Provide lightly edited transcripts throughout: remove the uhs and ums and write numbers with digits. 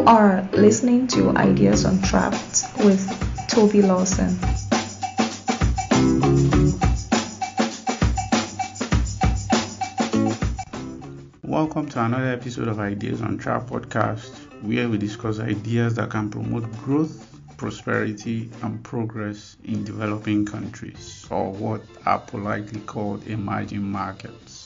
are listening to Ideas Untrapped with Toby Lawson. Welcome to another episode of Ideas Untrapped podcast, where we discuss ideas that can promote growth, prosperity, and progress in developing countries, or what are politely called emerging markets.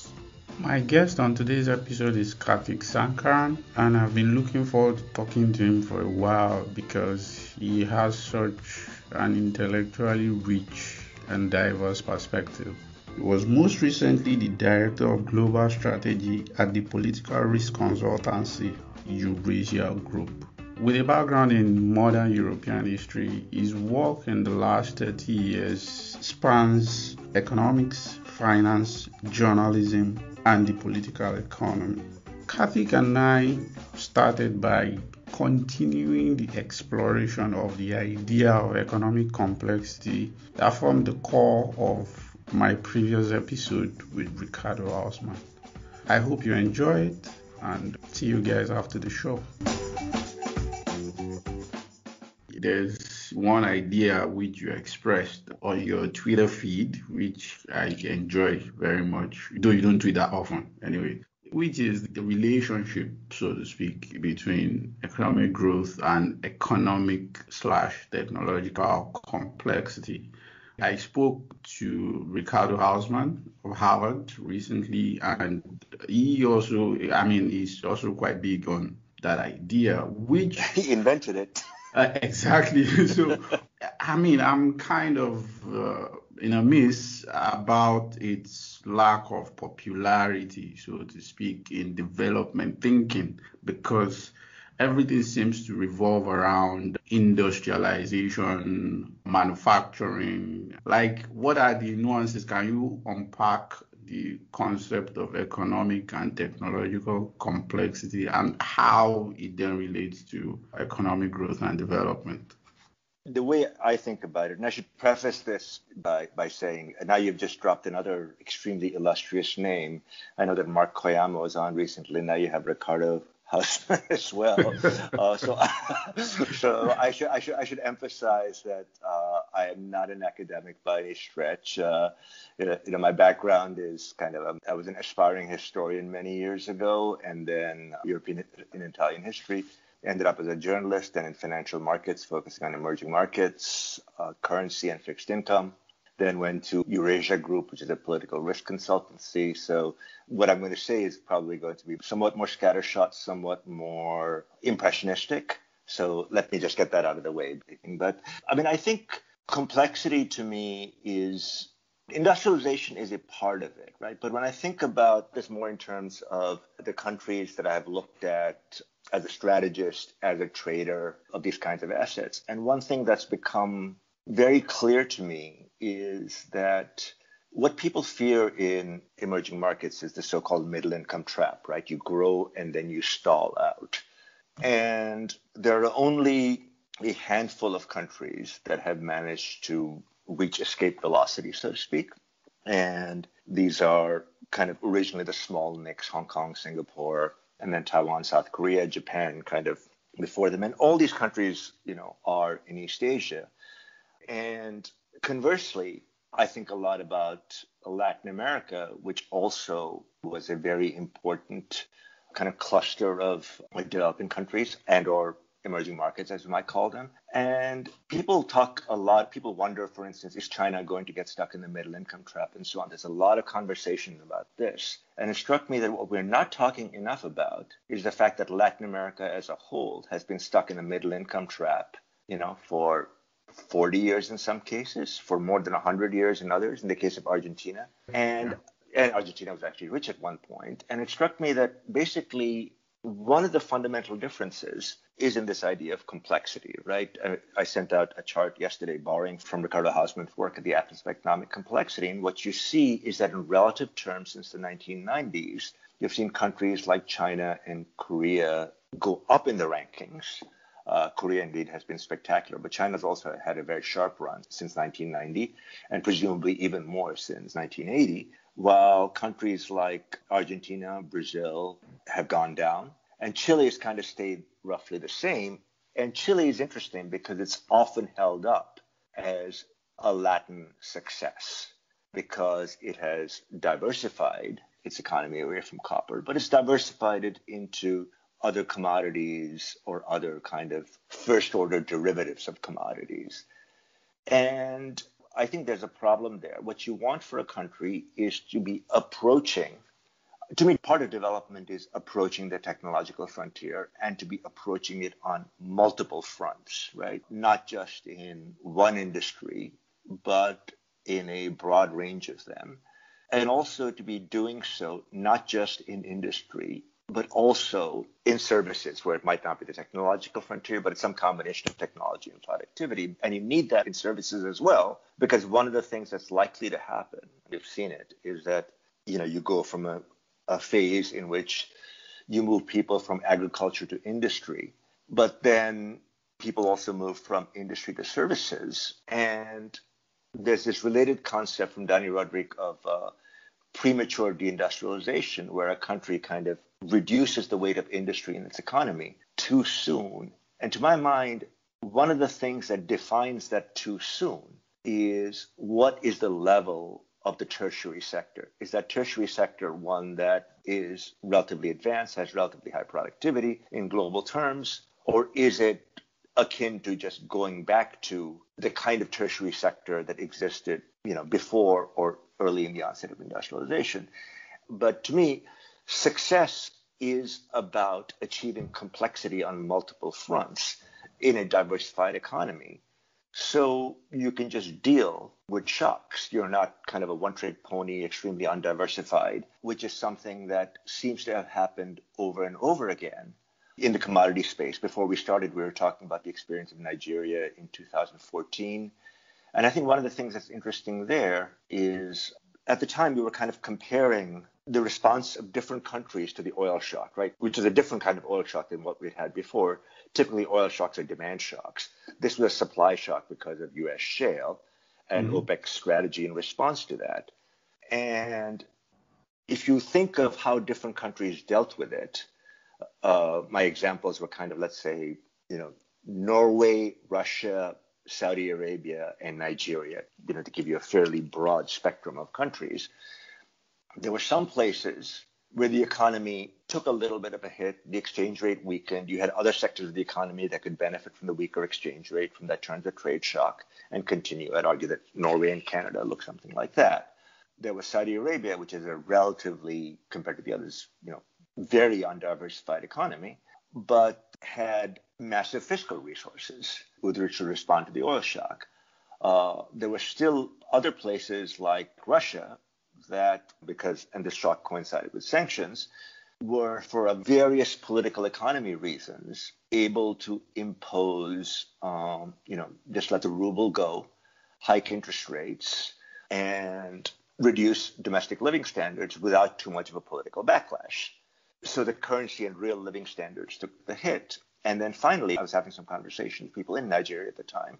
My guest on today's episode is Karthik Sankaran, and I've been looking forward to talking to him for a while because he has such an intellectually rich and diverse perspective. He was most recently the Director of Global Strategy at the political risk consultancy Eurasia Group. With a background in modern European history, his work in the last 30 years spans economics, finance, journalism, and the political economy. Karthik and I started by continuing the exploration of the idea of economic complexity that formed the core of my previous episode with Ricardo Hausman. I hope you enjoy it and see you guys after the show. There's one idea which you expressed on your Twitter feed, which I enjoy very much, though you don't tweet that often anyway, which is the relationship, so to speak, between economic growth and economic/technological complexity. I spoke to Ricardo Hausman of Harvard recently, and he's also quite big on that idea, which he invented it. Exactly. So, I'm kind of in a miss about its lack of popularity, so to speak, in development thinking, because everything seems to revolve around industrialization, manufacturing. Like, what are the nuances? Can you unpack the concept of economic and technological complexity and how it then relates to economic growth and development? The way I think about it, and I should preface this by saying, now you've just dropped another extremely illustrious name. I know that Mark Koyama was on recently. Now you have Ricardo Hausman as well. So I should emphasize that I am not an academic by any stretch. My background is I was an aspiring historian many years ago, and then European and Italian history. Ended up as a journalist and in financial markets, focusing on emerging markets, currency and fixed income. Then went to Eurasia Group, which is a political risk consultancy. So what I'm going to say is probably going to be somewhat more scattershot, somewhat more impressionistic. So let me just get that out of the way. But I think complexity to me is industrialization is a part of it, right? But when I think about this more in terms of the countries that I've looked at as a strategist, as a trader of these kinds of assets, and one thing that's become very clear to me is that what people fear in emerging markets is the so-called middle income trap, right? You grow and then you stall out. And there are only a handful of countries that have managed to reach escape velocity, so to speak. And these are kind of originally the small nicks, Hong Kong, Singapore, and then Taiwan, South Korea, Japan kind of before them. And all these countries, are in East Asia. And conversely, I think a lot about Latin America, which also was a very important kind of cluster of developing countries and or emerging markets, as we might call them. And people talk a lot. People wonder, for instance, is China going to get stuck in the middle income trap and so on? There's a lot of conversation about this. And it struck me that what we're not talking enough about is the fact that Latin America as a whole has been stuck in the middle income trap, for 40 years in some cases, for more than 100 years in others, in the case of Argentina. And Argentina was actually rich at one point. And it struck me that basically one of the fundamental differences is in this idea of complexity, right? I sent out a chart yesterday borrowing from Ricardo Hausman's work at the Atlas of Economic Complexity. And what you see is that in relative terms since the 1990s, you've seen countries like China and Korea go up in the rankings. Korea indeed has been spectacular, but China's also had a very sharp run since 1990, and presumably even more since 1980, while countries like Argentina, Brazil have gone down, And Chile has kind of stayed roughly the same. And Chile is interesting because it's often held up as a Latin success because it has diversified its economy away from copper, but it's diversified it into other commodities or other kind of first order derivatives of commodities. And I think there's a problem there. What you want for a country is to be approaching, to me, part of development is approaching the technological frontier and to be approaching it on multiple fronts, right? Not just in one industry, but in a broad range of them. And also to be doing so not just in industry, but also in services where it might not be the technological frontier, but it's some combination of technology and productivity. And you need that in services as well, because one of the things that's likely to happen, we've seen it, is that, you go from a phase in which you move people from agriculture to industry, but then people also move from industry to services. And there's this related concept from Danny Roderick of premature deindustrialization, where a country kind of reduces the weight of industry in its economy too soon. And to my mind, one of the things that defines that too soon is what is the level of the tertiary sector. Is that tertiary sector one that is relatively advanced, has relatively high productivity in global terms, or is it akin to just going back to the kind of tertiary sector that existed, before or early in the onset of industrialization? But to me, success is about achieving complexity on multiple fronts in a diversified economy. So you can just deal with shocks. You're not kind of a one-trick pony, extremely undiversified, which is something that seems to have happened over and over again in the commodity space. Before we started, we were talking about the experience of Nigeria in 2014. And I think one of the things that's interesting there is at the time we were kind of comparing the response of different countries to the oil shock, right? Which is a different kind of oil shock than what we'd had before. Typically, oil shocks are demand shocks. This was a supply shock because of U.S. shale and OPEC's strategy in response to that. And if you think of how different countries dealt with it, my examples were kind of, let's say, Norway, Russia, Saudi Arabia, and Nigeria, to give you a fairly broad spectrum of countries. There were some places where the economy took a little bit of a hit, the exchange rate weakened. You had other sectors of the economy that could benefit from the weaker exchange rate, from that turn to trade shock, and continue. I'd argue that Norway and Canada look something like that. There was Saudi Arabia, which is a relatively, compared to the others, very undiversified economy, but had massive fiscal resources with which to respond to the oil shock. There were still other places like Russia that, and this shock coincided with sanctions, were for various political economy reasons able to impose, just let the ruble go, hike interest rates, and reduce domestic living standards without too much of a political backlash. So the currency and real living standards took the hit. And then finally, I was having some conversations with people in Nigeria at the time.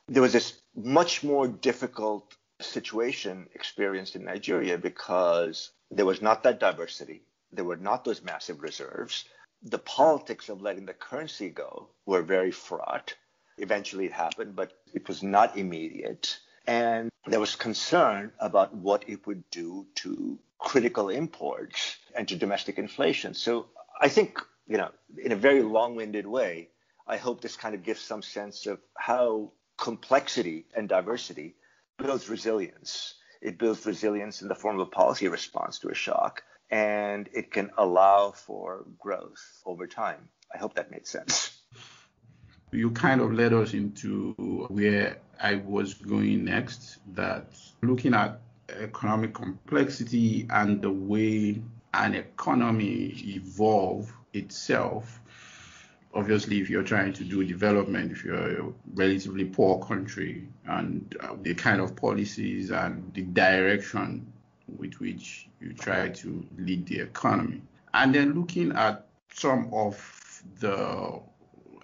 There was this much more difficult situation experienced in Nigeria because there was not that diversity. There were not those massive reserves. The politics of letting the currency go were very fraught. Eventually it happened, but it was not immediate. And there was concern about what it would do to critical imports and to domestic inflation. So I think, in a very long-winded way, I hope this kind of gives some sense of how complexity and diversity builds resilience. It builds resilience in the form of a policy response to a shock, and it can allow for growth over time. I hope that made sense. You kind of led us into where I was going next, that looking at economic complexity and the way an economy evolves itself. Obviously, if you're trying to do development, if you're a relatively poor country, and the kind of policies and the direction with which you try to lead the economy. And then looking at some of the,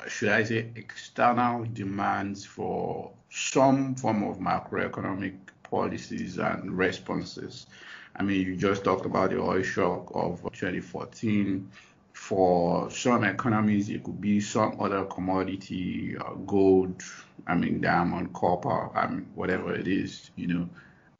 should I say, external demands for some form of macroeconomic policies and responses. I mean, you just talked about the oil shock of 2014. For some economies, it could be some other commodity, gold, diamond, copper, whatever it is,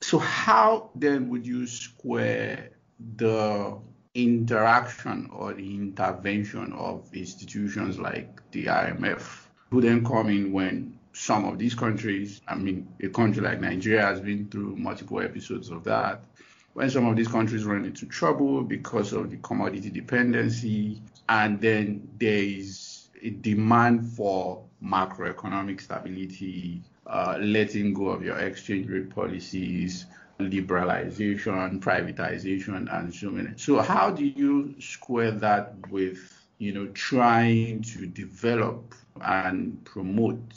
So how then would you square the interaction or the intervention of institutions like the IMF, who then come in when some of these countries, a country like Nigeria has been through multiple episodes of that, when some of these countries run into trouble because of the commodity dependency, and then there is a demand for macroeconomic stability, letting go of your exchange rate policies, liberalization, privatization, and so on. So how do you square that with, trying to develop and promote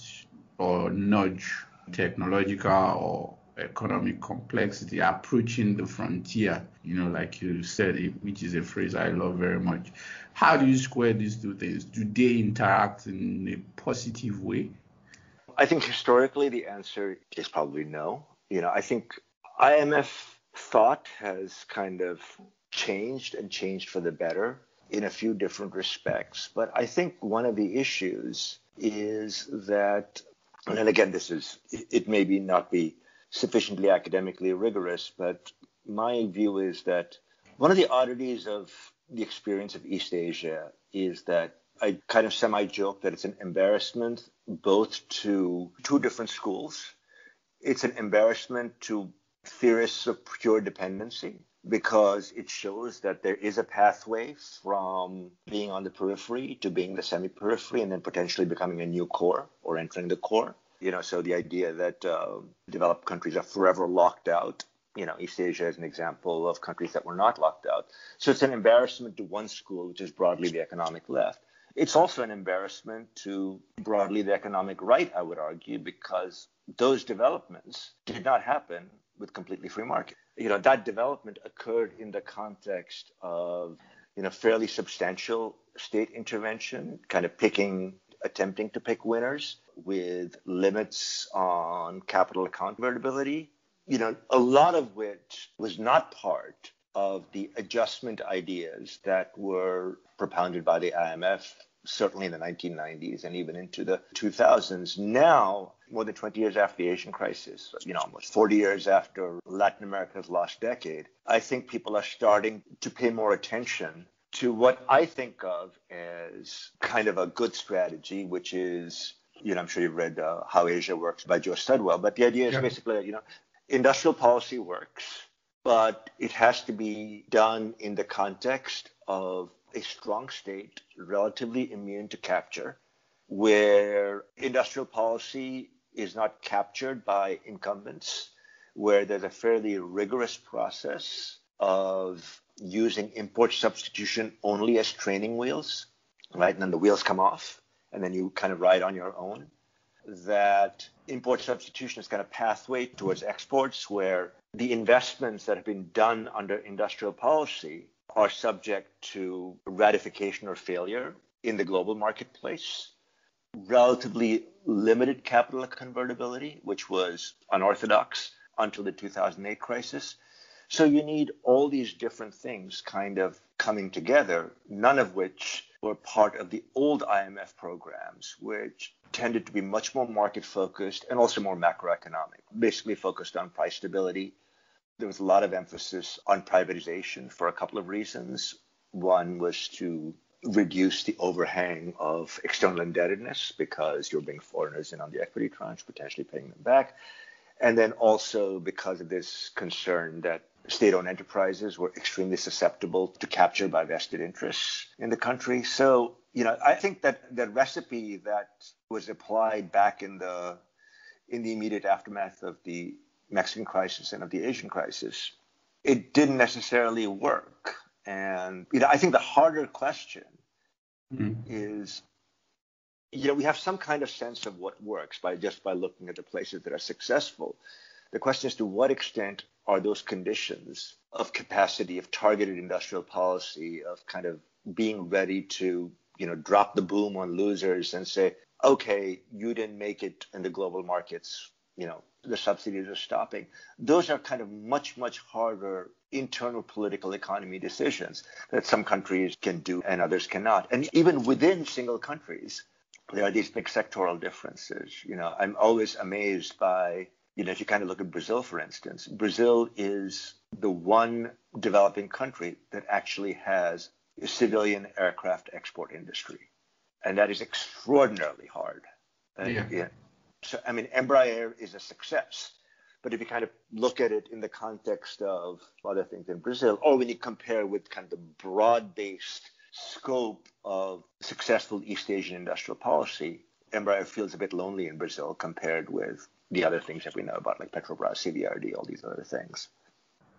or nudge technological or economic complexity, approaching the frontier, like you said, which is a phrase I love very much. How do you square these two things? Do they interact in a positive way? I think historically the answer is probably no. I think IMF thought has kind of changed and changed for the better in a few different respects. But I think one of the issues is that, and again, it may not be sufficiently academically rigorous, but my view is that one of the oddities of the experience of East Asia is that I kind of semi-joke that it's an embarrassment both to two different schools. It's an embarrassment to theorists of pure dependency because it shows that there is a pathway from being on the periphery to being the semi-periphery and then potentially becoming a new core or entering the core. So the idea that developed countries are forever locked out, East Asia is an example of countries that were not locked out. So it's an embarrassment to one school, which is broadly the economic left. It's also an embarrassment to broadly the economic right, I would argue, because those developments did not happen with completely free market. That development occurred in the context of, fairly substantial state intervention, kind of attempting to pick winners with limits on capital account convertibility, a lot of which was not part of the adjustment ideas that were propounded by the IMF, certainly in the 1990s and even into the 2000s. Now, more than 20 years after the Asian crisis, almost 40 years after Latin America's lost decade, I think people are starting to pay more attention to what I think of as kind of a good strategy, which is, I'm sure you've read How Asia Works by Joe Studwell, but the idea is basically, industrial policy works, but it has to be done in the context of a strong state, relatively immune to capture, where industrial policy is not captured by incumbents, where there's a fairly rigorous process of using import substitution only as training wheels, right? And then the wheels come off, and then you kind of ride on your own. That import substitution is kind of pathway towards exports, where the investments that have been done under industrial policy are subject to ratification or failure in the global marketplace. Relatively limited capital convertibility, which was unorthodox until the 2008 crisis. So you need all these different things kind of coming together, none of which were part of the old IMF programs, which tended to be much more market focused and also more macroeconomic, basically focused on price stability. There was a lot of emphasis on privatization for a couple of reasons. One was to reduce the overhang of external indebtedness because you're bringing foreigners in on the equity tranche, potentially paying them back. And then also because of this concern that state-owned enterprises were extremely susceptible to capture by vested interests in the country. So, I think that the recipe that was applied back in the immediate aftermath of the Mexican crisis and of the Asian crisis, it didn't necessarily work. And, I think the harder question is, we have some kind of sense of what works by looking at the places that are successful. The question is, to what extent are those conditions of capacity, of targeted industrial policy, of kind of being ready to, drop the boom on losers and say, okay, you didn't make it in the global markets. the subsidies are stopping. Those are kind of much, much harder internal political economy decisions that some countries can do and others cannot. And even within single countries, there are these big sectoral differences. I'm always amazed by, if you kind of look at Brazil, for instance, Brazil is the one developing country that actually has a civilian aircraft export industry. And that is extraordinarily hard. Yeah. So, Embraer is a success. But if you kind of look at it in the context of other things in Brazil, or when you compare with kind of the broad-based scope of successful East Asian industrial policy, Embraer feels a bit lonely in Brazil compared with the other things that we know about, like Petrobras, CVRD, all these other things.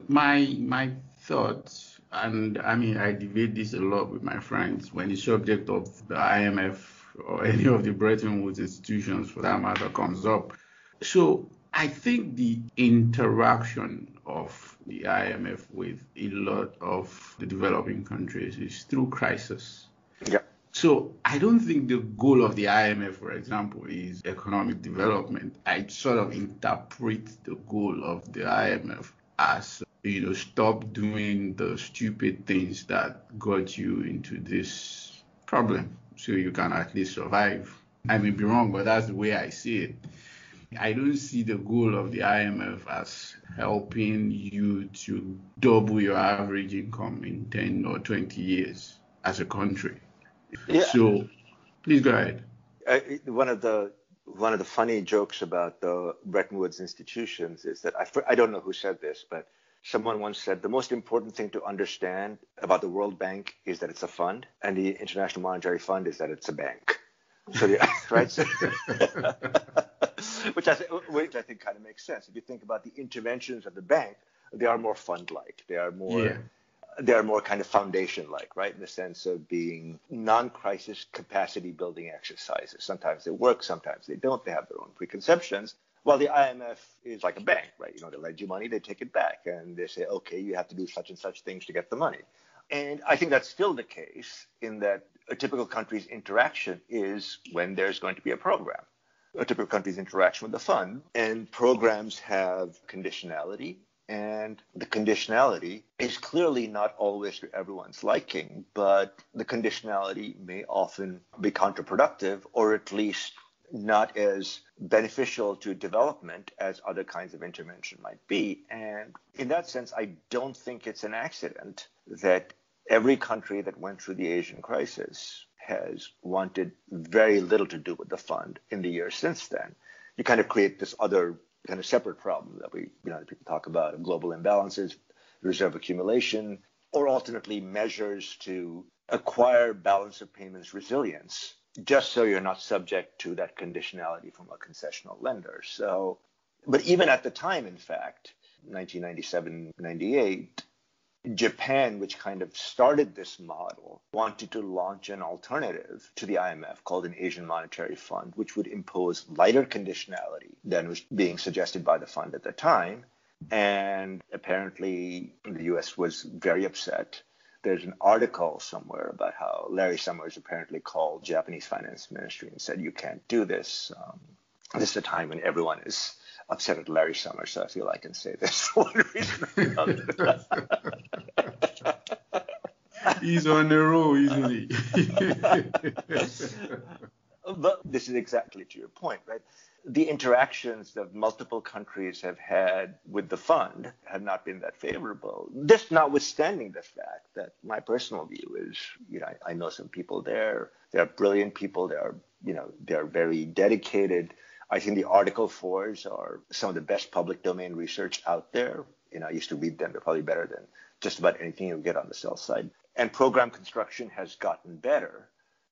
My thoughts, and I debate this a lot with my friends when the subject of the IMF or any of the Bretton Woods institutions for that matter comes up. So I think the interaction of the IMF with a lot of the developing countries is through crisis. Yeah. So I don't think the goal of the IMF, for example, is economic development. I sort of interpret the goal of the IMF as, stop doing the stupid things that got you into this problem so you can at least survive. I may be wrong, but that's the way I see it. I don't see the goal of the IMF as helping you to double your average income in 10 or 20 years as a country. Yeah. So please go ahead. One of the funny jokes about the Bretton Woods institutions is that I don't know who said this, but someone once said the most important thing to understand about the World Bank is that it's a fund, and the International Monetary Fund is that it's a bank. So right. So, which I think kind of makes sense. If you think about the interventions of the bank, they are more fund-like. They are more kind of foundation-like, right, in the sense of being non-crisis capacity building exercises. Sometimes they work, sometimes they don't. They have their own preconceptions. While the IMF is like a bank, right? They lend you money, they take it back, and they say, okay, you have to do such and such things to get the money. And I think that's still the case in that a typical country's interaction is when there's going to be a program. A typical country's interaction with the fund, and programs have conditionality. And the conditionality is clearly not always to everyone's liking, but the conditionality may often be counterproductive, or at least not as beneficial to development as other kinds of intervention might be. And in that sense, I don't think it's an accident that every country that went through the Asian crisis has wanted very little to do with the fund in the years since then. You kind of create this other kind of separate problem that people talk about of global imbalances, reserve accumulation, or alternately measures to acquire balance of payments resilience, just so you're not subject to that conditionality from a concessional lender. So, but even at the time, in fact, 1997, 98, Japan, which kind of started this model, wanted to launch an alternative to the IMF called an Asian Monetary Fund, which would impose lighter conditionality than was being suggested by the fund at the time. And apparently the US was very upset. There's an article somewhere about how Larry Summers apparently called Japanese finance ministry and said, you can't do this. This is a time when everyone is upset at Larry Summers, so I feel I can say this for one reason or another. He's on the roll, isn't he? But this is exactly to your point, right? The interactions that multiple countries have had with the fund have not been that favorable. This notwithstanding the fact that my personal view is, I know some people there. They're brilliant people. They're very dedicated. I think the Article 4s are some of the best public domain research out there. I used to read them. They're probably better than just about anything you get on the sell side. And program construction has gotten better.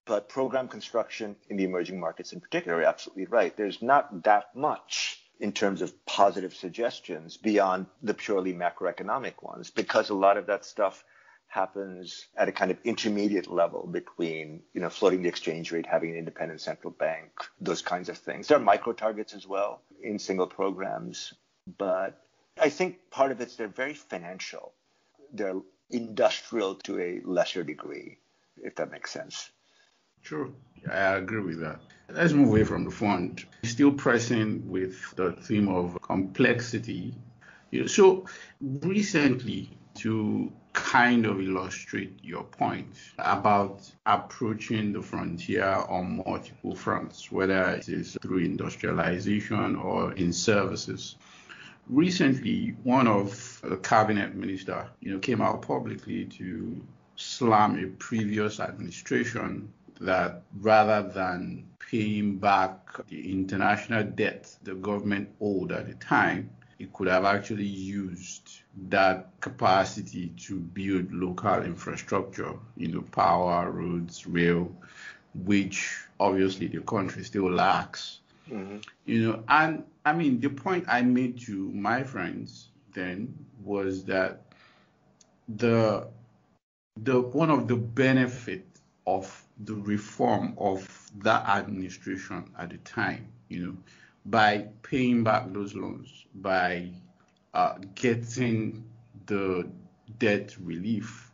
But program construction in the emerging markets in particular, you're absolutely right. There's not that much in terms of positive suggestions beyond the purely macroeconomic ones, because a lot of that stuff happens at a kind of intermediate level between, floating the exchange rate, having an independent central bank, those kinds of things. There are micro targets as well in single programs, but I think part of it's they're very financial. They're industrial to a lesser degree, if that makes sense. True. I agree with that. Let's move away from the fund. Still pressing with the theme of complexity. So recently, to kind of illustrate your point about approaching the frontier on multiple fronts, whether it is through industrialization or in services. Recently, one of the cabinet minister, came out publicly to slam a previous administration that rather than paying back the international debt the government owed at the time, it could have actually used that capacity to build local infrastructure, power, roads, rail, which obviously the country still lacks. And I mean, the point I made to my friends then was that the one of the benefits of the reform of that administration at the time, by paying back those loans, by getting the debt relief,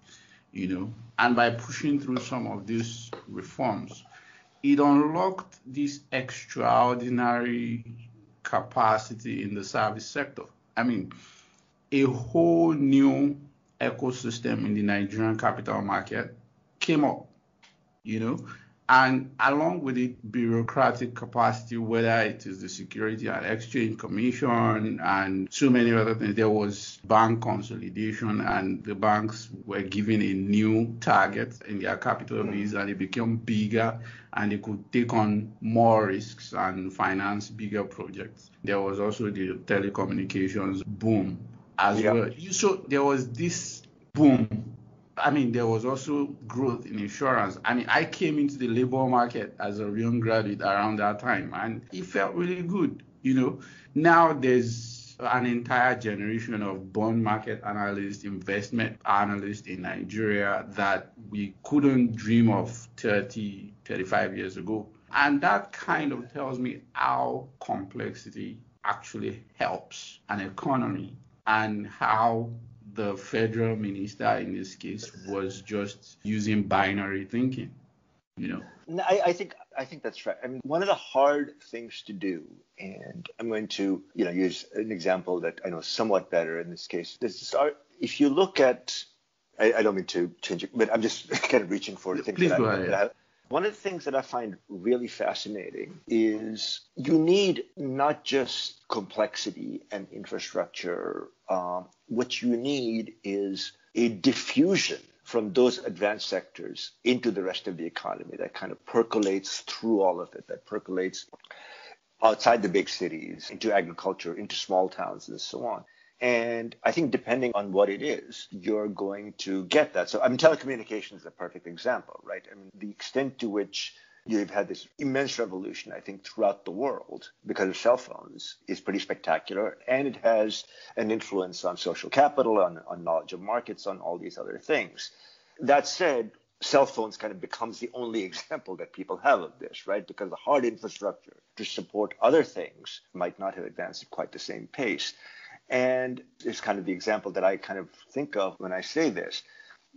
and by pushing through some of these reforms, it unlocked this extraordinary capacity in the service sector. I mean, a whole new ecosystem in the Nigerian capital market came up, you know, and along with it, bureaucratic capacity, whether it is the Security and Exchange Commission and so many other things. There was bank consolidation, and the banks were given a new target in their capital base, and they became bigger, and they could take on more risks and finance bigger projects. There was also the telecommunications boom as well. So there was this boom. I mean, there was also growth in insurance. I mean, I came into the labor market as a young graduate around that time, and it felt really good. Now there's an entire generation of bond market analysts, investment analysts in Nigeria that we couldn't dream of 30, 35 years ago. And that kind of tells me how complexity actually helps an economy, and how the federal minister in this case was just using binary thinking. No, I think that's right. I mean, one of the hard things to do, and I'm going to use an example that I know somewhat better in this case. If you look at, I don't mean to change it, but I'm just kind of reaching for things. Please go ahead. One of the things that I find really fascinating is you need not just complexity and infrastructure. What you need is a diffusion from those advanced sectors into the rest of the economy that kind of percolates through all of it, that percolates outside the big cities, into agriculture, into small towns, and so on. And I think depending on what it is, you're going to get that. So, I mean, telecommunications is a perfect example, right? I mean, the extent to which you've had this immense revolution, I think, throughout the world because of cell phones is pretty spectacular. And it has an influence on social capital, on knowledge of markets, on all these other things. That said, cell phones kind of becomes the only example that people have of this, right? Because the hard infrastructure to support other things might not have advanced at quite the same pace. And it's kind of the example that I kind of think of when I say this,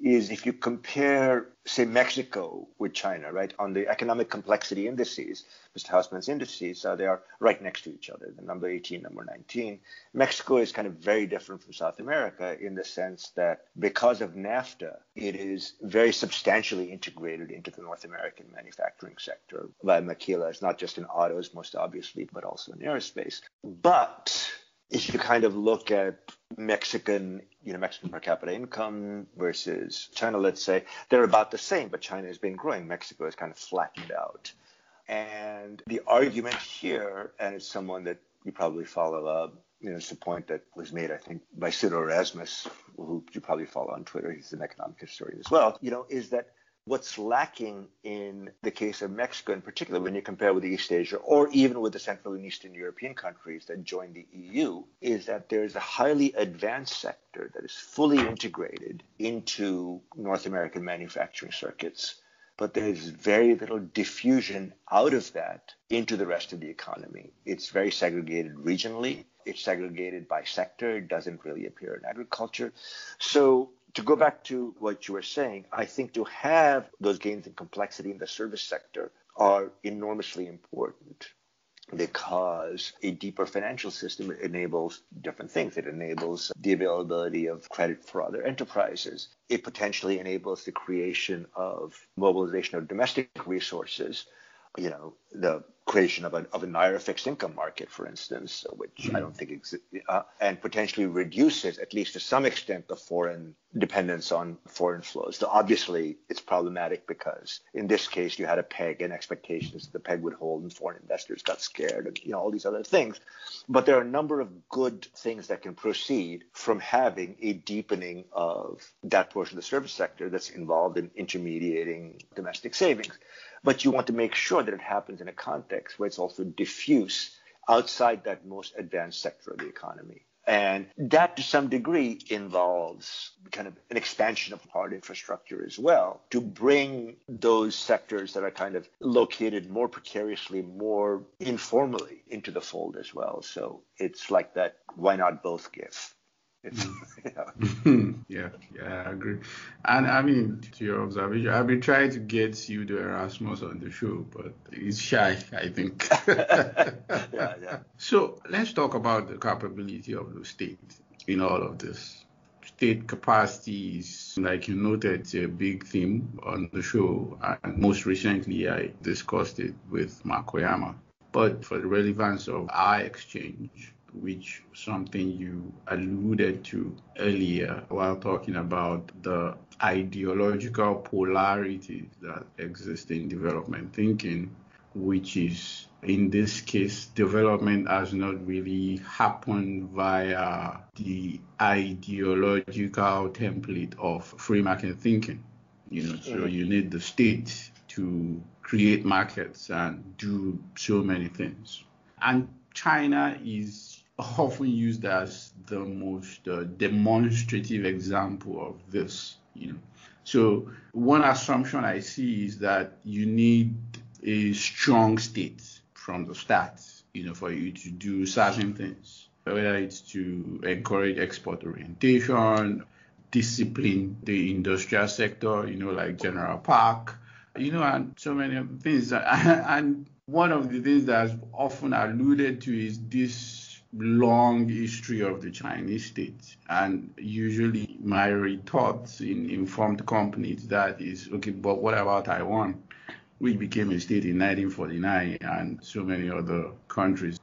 is if you compare, say, Mexico with China, right, on the economic complexity indices, Mr. Hausman's indices, they are right next to each other, the number 18, number 19. Mexico is kind of very different from South America in the sense that because of NAFTA, it is very substantially integrated into the North American manufacturing sector via maquilas, not just in autos, most obviously, but also in aerospace. But if you kind of look at Mexican per capita income versus China, let's say, they're about the same, but China has been growing. Mexico has kind of flattened out. And the argument here, and it's someone that you probably follow, it's a point that was made, I think, by Ciro Erasmus, who you probably follow on Twitter. He's an economic historian as well, is that what's lacking in the case of Mexico in particular, when you compare with East Asia or even with the Central and Eastern European countries that joined the EU, is that there's a highly advanced sector that is fully integrated into North American manufacturing circuits. But there's very little diffusion out of that into the rest of the economy. It's very segregated regionally. It's segregated by sector. It doesn't really appear in agriculture. So to go back to what you were saying, I think to have those gains in complexity in the service sector are enormously important, because a deeper financial system enables different things. It enables the availability of credit for other enterprises. It potentially enables the creation of mobilization of domestic resources, the creation of a Naira fixed income market, for instance, which I don't think exists, and potentially reduces, at least to some extent, the foreign dependence on foreign flows. So obviously, it's problematic because in this case, you had a peg and expectations that the peg would hold, and foreign investors got scared, and all these other things. But there are a number of good things that can proceed from having a deepening of that portion of the service sector that's involved in intermediating domestic savings. But you want to make sure that it happens in a context where it's also diffuse outside that most advanced sector of the economy. And that, to some degree, involves kind of an expansion of hard infrastructure as well, to bring those sectors that are kind of located more precariously, more informally into the fold as well. So it's like that, why not both give? Yeah, I agree. And I mean, to your observation, I've been trying to get you to Erasmus on the show, but he's shy, I think. Yeah. So let's talk about the capability of the state in all of this. State capacity is, like you noted, a big theme on the show. And most recently, I discussed it with Mark Koyama. But for the relevance of our exchange, which something you alluded to earlier while talking about the ideological polarities that exist in development thinking, which is, in this case, development has not really happened via the ideological template of free market thinking. So you need the state to create markets and do so many things. And China is often used as the most demonstrative example of this. So one assumption I see is that you need a strong state from the start, for you to do certain things, whether it's to encourage export orientation, discipline the industrial sector, like General Park, and so many other things. And one of the things that's often alluded to is this long history of the Chinese state. And usually my retort in informed companies that is, okay, but what about Taiwan, which became a state in 1949, and so many other countries?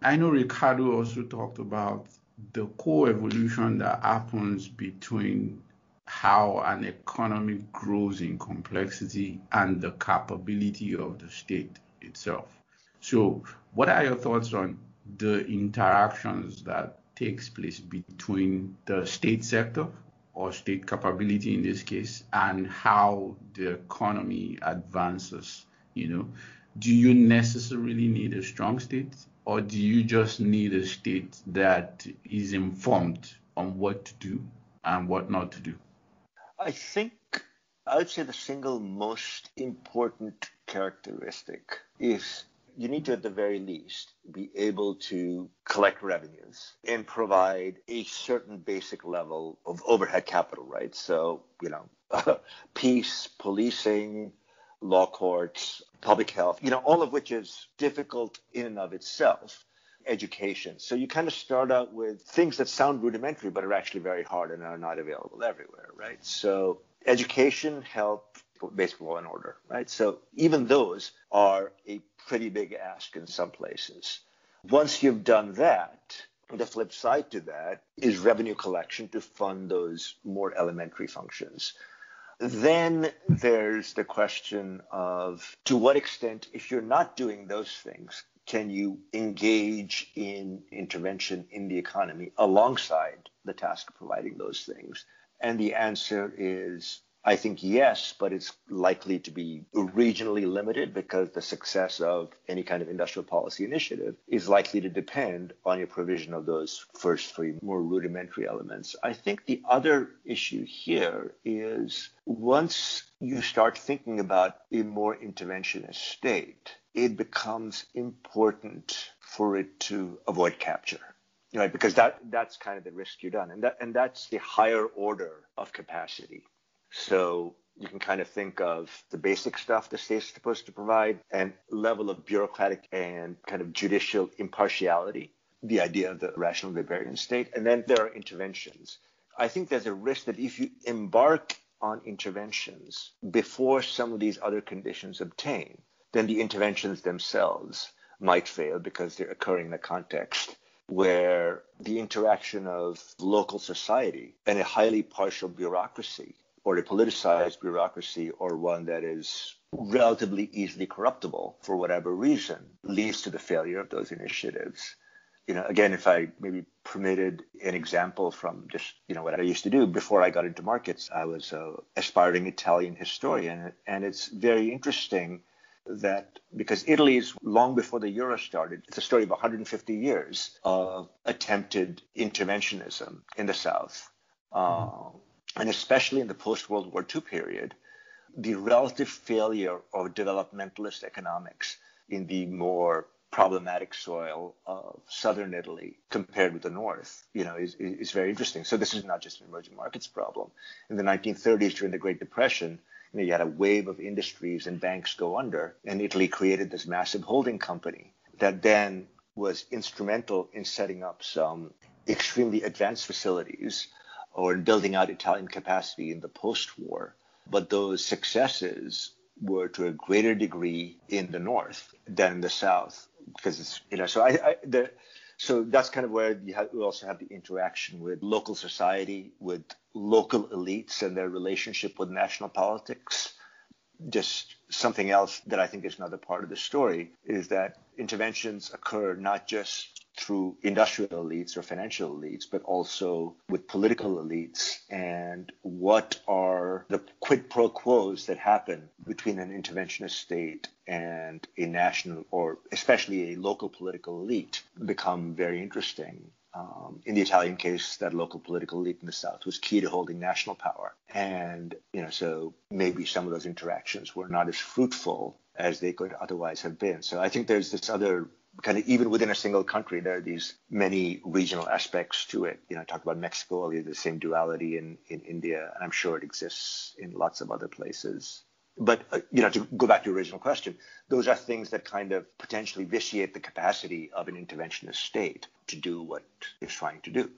I know Ricardo also talked about the co-evolution that happens between how an economy grows in complexity and the capability of the state itself. So what are your thoughts on the interactions that takes place between the state sector, or state capability in this case, and how the economy advances? Do you necessarily need a strong state, or do you just need a state that is informed on what to do and what not to do? I think I would say the single most important characteristic is you need to, at the very least, be able to collect revenues and provide a certain basic level of overhead capital, right? So, peace, policing, law courts, public health, all of which is difficult in and of itself. Education. So you kind of start out with things that sound rudimentary, but are actually very hard and are not available everywhere, right? So education, health, basic law and order, right? So even those are a pretty big ask in some places. Once you've done that, the flip side to that is revenue collection to fund those more elementary functions. Then there's the question of, to what extent, if you're not doing those things, can you engage in intervention in the economy alongside the task of providing those things? And the answer is, I think yes, but it's likely to be regionally limited, because the success of any kind of industrial policy initiative is likely to depend on your provision of those first three more rudimentary elements. I think the other issue here is, once you start thinking about a more interventionist state, it becomes important for it to avoid capture. right? Because that's kind of the risk you run, and that's the higher order of capacity. So you can kind of think of the basic stuff the state's supposed to provide and level of bureaucratic and kind of judicial impartiality, the idea of the rational librarian state. And then there are interventions. I think there's a risk that if you embark on interventions before some of these other conditions obtain, then the interventions themselves might fail because they're occurring in a context where the interaction of local society and a highly partial bureaucracy, or a politicized bureaucracy, or one that is relatively easily corruptible for whatever reason, leads to the failure of those initiatives. Again, if I maybe permitted an example from just, what I used to do before I got into markets, I was an aspiring Italian historian. And it's very interesting that because Italy is long before the Euro started, it's a story of 150 years of attempted interventionism in the South. And especially in the post-World War II period, the relative failure of developmentalist economics in the more problematic soil of southern Italy compared with the north, is very interesting. So this is not just an emerging markets problem. In the 1930s, during the Great Depression, you had a wave of industries and banks go under, and Italy created this massive holding company that then was instrumental in setting up some extremely advanced facilities or building out Italian capacity in the post-war. But those successes were to a greater degree in the north than in the south, because it's, so that's kind of where you also have the interaction with local society, with local elites and their relationship with national politics. Just something else that I think is another part of the story is that interventions occur not just through industrial elites or financial elites, but also with political elites. And what are the quid pro quos that happen between an interventionist state and a national or especially a local political elite become very interesting. In the Italian case, that local political elite in the South was key to holding national power. And, so maybe some of those interactions were not as fruitful as they could otherwise have been. So I think there's this other kind of, even within a single country, there are these many regional aspects to it. I talked about Mexico earlier, the same duality in India, and I'm sure it exists in lots of other places. But, to go back to your original question, those are things that kind of potentially vitiate the capacity of an interventionist state to do what it's trying to do.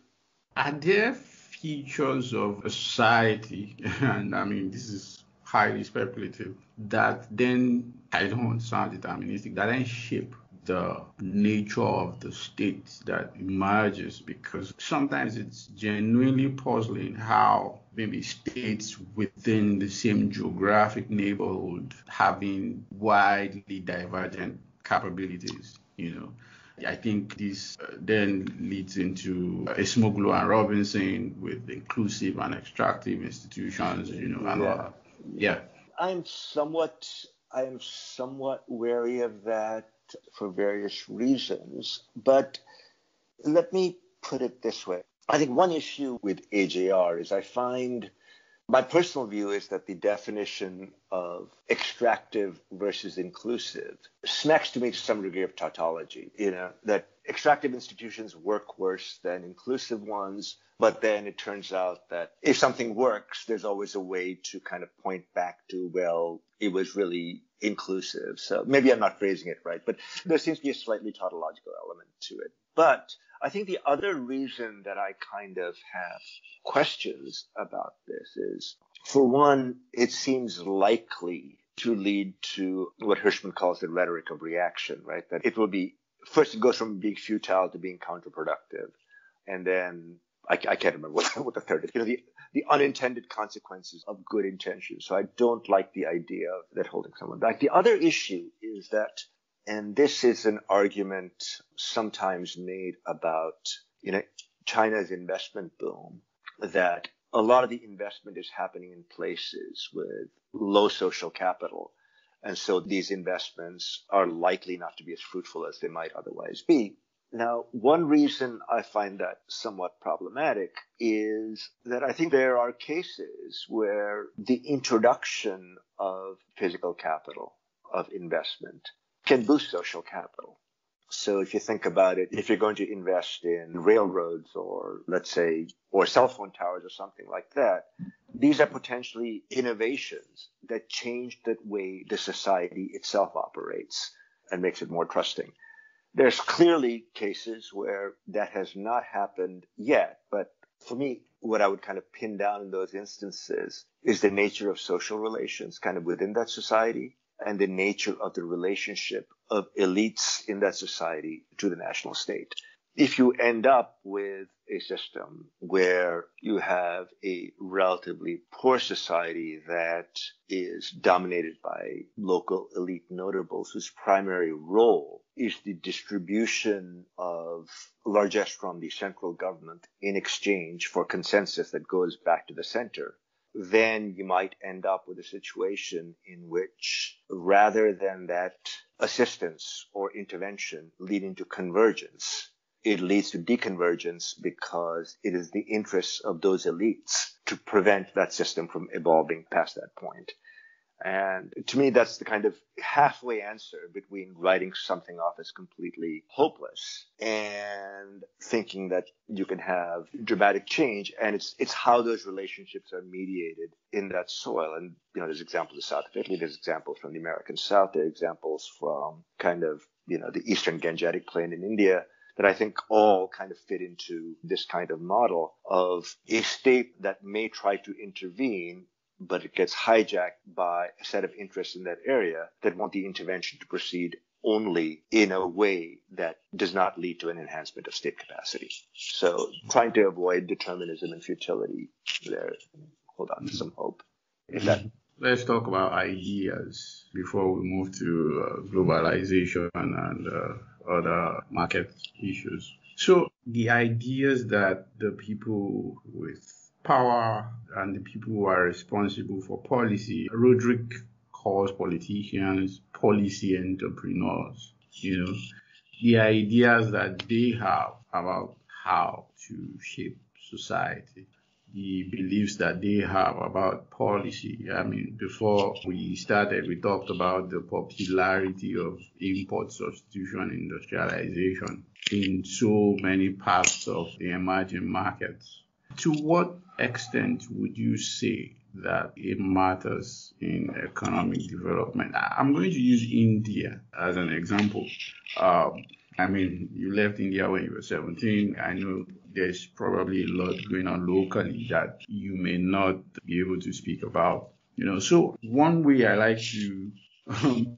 Are there features of a society, and I mean, this is highly speculative, that then, I don't want to sound deterministic, that then shape the nature of the state that emerges? Because sometimes it's genuinely puzzling how maybe states within the same geographic neighborhood having widely divergent capabilities, I think this then leads into Esmoglu and Robinson with inclusive and extractive institutions, and all that. Yeah. I am somewhat wary of that for various reasons, but let me put it this way. I think one issue with AJR is I find, my personal view is that the definition of extractive versus inclusive smacks to me to some degree of tautology, that extractive institutions work worse than inclusive ones. But then it turns out that if something works, there's always a way to kind of point back to, well, it was really inclusive. So maybe I'm not phrasing it right, but there seems to be a slightly tautological element to it. But I think the other reason that I kind of have questions about this is, for one, it seems likely to lead to what Hirschman calls the rhetoric of reaction, right? That it will be, first it goes from being futile to being counterproductive. And then I can't remember what the third is. The unintended consequences of good intentions. So I don't like the idea of that holding someone back. The other issue is that, and this is an argument sometimes made about, China's investment boom, that a lot of the investment is happening in places with low social capital. And so these investments are likely not to be as fruitful as they might otherwise be. Now, one reason I find that somewhat problematic is that I think there are cases where the introduction of physical capital, of investment, can boost social capital. So if you think about it, if you're going to invest in railroads or let's say, or cell phone towers or something like that, these are potentially innovations that change the way the society itself operates and makes it more trusting. There's clearly cases where that has not happened yet, but for me, what I would kind of pin down in those instances is the nature of social relations kind of within that society and the nature of the relationship of elites in that society to the national state. If you end up with a system where you have a relatively poor society that is dominated by local elite notables whose primary role is the distribution of largesse from the central government in exchange for consensus that goes back to the center, then you might end up with a situation in which rather than that assistance or intervention leading to convergence, it leads to deconvergence because it is the interests of those elites to prevent that system from evolving past that point. And to me, that's the kind of halfway answer between writing something off as completely hopeless and thinking that you can have dramatic change. And it's how those relationships are mediated in that soil. And, there's examples of South of Italy, there's examples from the American South, there are examples from kind of, the Eastern Gangetic Plain in India that I think all kind of fit into this kind of model of a state that may try to intervene, but it gets hijacked by a set of interests in that area that want the intervention to proceed only in a way that does not lead to an enhancement of state capacity. So trying to avoid determinism and futility, there, hold on to some hope. Let's talk about ideas before we move to globalization and other market issues. So the ideas that the people with power and the people who are responsible for policy, Roderick calls politicians policy entrepreneurs, the ideas that they have about how to shape society, the beliefs that they have about policy. I mean, before we started, we talked about the popularity of import substitution industrialization in so many parts of the emerging markets. To what extent would you say that it matters in economic development? I'm going to use India as an example. You left India when you were 17. I know there's probably a lot going on locally that you may not be able to speak about. So one way I like to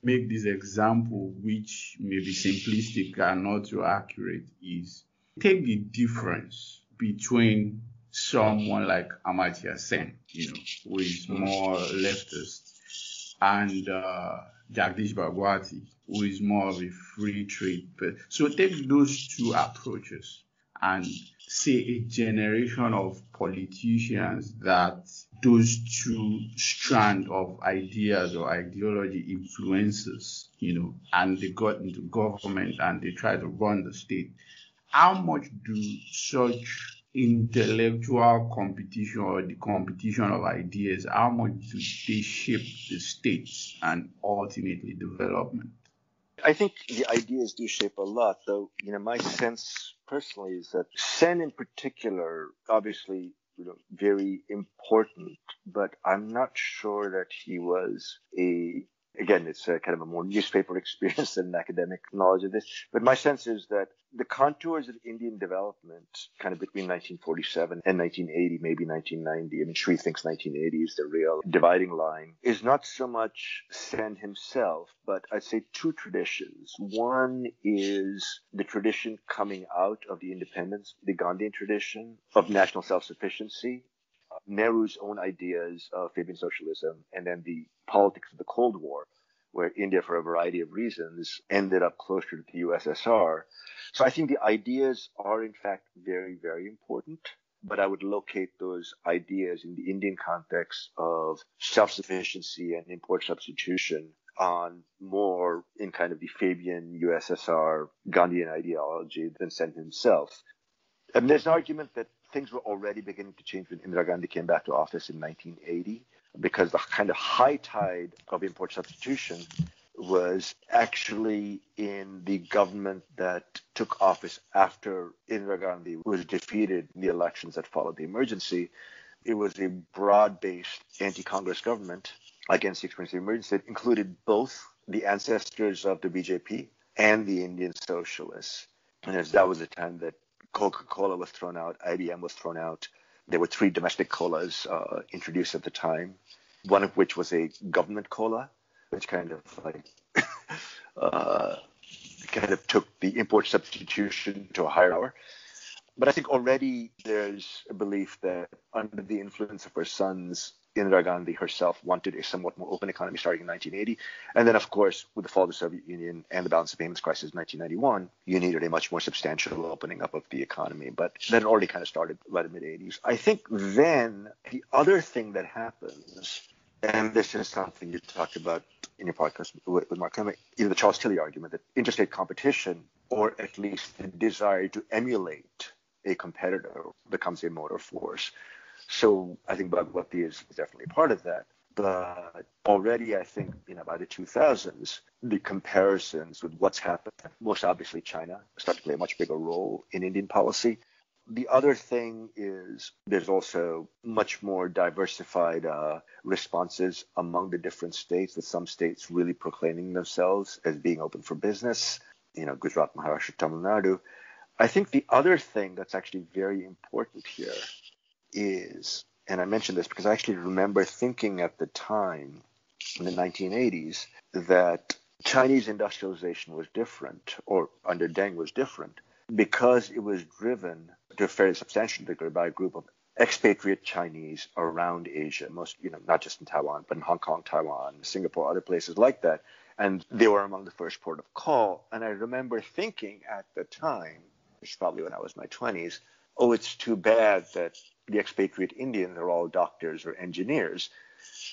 make this example, which may be simplistic and not too accurate, is take the difference between someone like Amartya Sen, who is more leftist, and Jagdish Bhagwati, who is more of a free trade person. So take those two approaches and say a generation of politicians that those two strands of ideas or ideology influences, and they got into government and they try to run the state. How much do such intellectual competition or the competition of ideas, how much do they shape the states and ultimately development? I think the ideas do shape a lot, though, my sense personally is that Sen in particular, obviously, very important, but I'm not sure that he was again, it's a kind of a more newspaper experience than an academic knowledge of this. But my sense is that the contours of Indian development kind of between 1947 and 1980, maybe 1990, Sri thinks 1980 is the real dividing line, is not so much Sen himself, but I'd say two traditions. One is the tradition coming out of the independence, the Gandhian tradition of national self-sufficiency, Nehru's own ideas of Fabian socialism, and then the politics of the Cold War, where India, for a variety of reasons, ended up closer to the USSR. So I think the ideas are, in fact, very, very important, but I would locate those ideas in the Indian context of self-sufficiency and import substitution on more in kind of the Fabian USSR Gandhian ideology than Sen himself. And there's an argument that things were already beginning to change when Indira Gandhi came back to office in 1980, because the kind of high tide of import substitution was actually in the government that took office after Indira Gandhi was defeated in the elections that followed the emergency. It was a broad-based anti-Congress government against the experience of the emergency. It included both the ancestors of the BJP and the Indian socialists. And that was the time that Coca-Cola was thrown out, IBM was thrown out. There were 3 domestic colas introduced at the time, one of which was a government cola, which kind of took the import substitution to a higher power. But I think already there's a belief that under the influence of her sons, Indira Gandhi herself wanted a somewhat more open economy starting in 1980. And then, of course, with the fall of the Soviet Union and the balance of payments crisis in 1991, you needed a much more substantial opening up of the economy. But that had already kind of started by the mid-'80s. I think then the other thing that happens, and this is something you talked about in your podcast with Mark Clement, the Charles Tilly argument that interstate competition, or at least the desire to emulate a competitor, becomes a motor force. So I think Bhagwati is definitely part of that. But already I think, by the 2000s, the comparisons with what's happened, most obviously China, start to play a much bigger role in Indian policy. The other thing is there's also much more diversified responses among the different states, with some states really proclaiming themselves as being open for business, Gujarat, Maharashtra, Tamil Nadu. I think the other thing that's actually very important here is, and I mention this because I actually remember thinking at the time in the 1980s that Chinese industrialization was different, or under Deng was different, because it was driven to a fairly substantial degree by a group of expatriate Chinese around Asia, most, not just in Taiwan, but in Hong Kong, Taiwan, Singapore, other places like that. And they were among the first port of call. And I remember thinking at the time, which is probably when I was in my 20s, oh, it's too bad that the expatriate Indians are all doctors or engineers.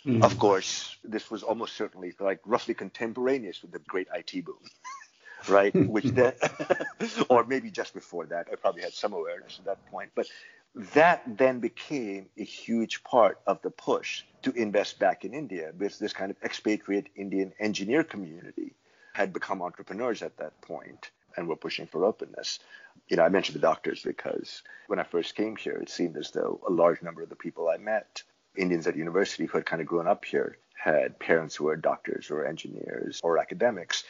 Mm. Of course, this was almost certainly roughly contemporaneous with the great IT boom, right? Which then, or maybe just before that, I probably had some awareness at that point. But that then became a huge part of the push to invest back in India, because this kind of expatriate Indian engineer community had become entrepreneurs at that point and were pushing for openness. I mentioned the doctors because when I first came here, it seemed as though a large number of the people I met, Indians at university who had kind of grown up here, had parents who were doctors or engineers or academics.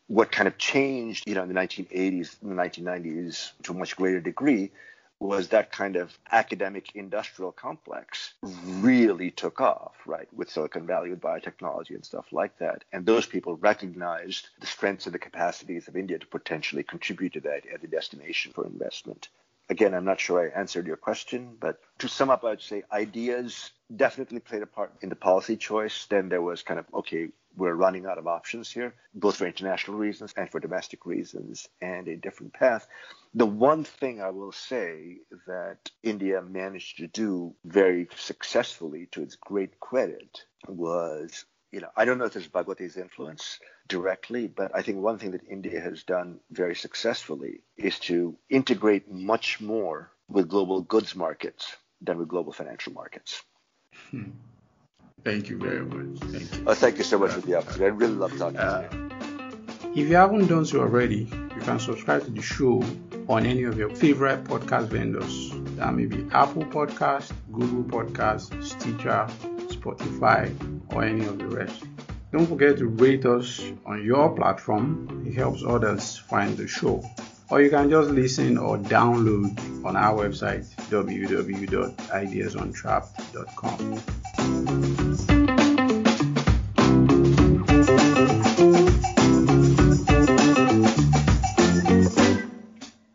What kind of changed, in the 1980s and the 1990s to a much greater degree was that kind of academic industrial complex really took off, right, with Silicon Valley, with biotechnology and stuff like that. And those people recognized the strengths and the capacities of India to potentially contribute to that as a destination for investment. Again, I'm not sure I answered your question, but to sum up, I'd say ideas definitely played a part in the policy choice. Then there was kind of, okay, we're running out of options here, both for international reasons and for domestic reasons, and a different path. The one thing I will say that India managed to do very successfully, to its great credit, was, I don't know if this is Bhagwati's influence directly, but I think one thing that India has done very successfully is to integrate much more with global goods markets than with global financial markets. Thank you very much. Thank you. Thank you so much for the opportunity. I really love talking to you. If you haven't done so already, you can subscribe to the show on any of your favorite podcast vendors. That may be Apple Podcasts, Google Podcasts, Stitcher, Spotify, or any of the rest. Don't forget to rate us on your platform. It helps others find the show. Or you can just listen or download on our website, www.ideasontrap.com.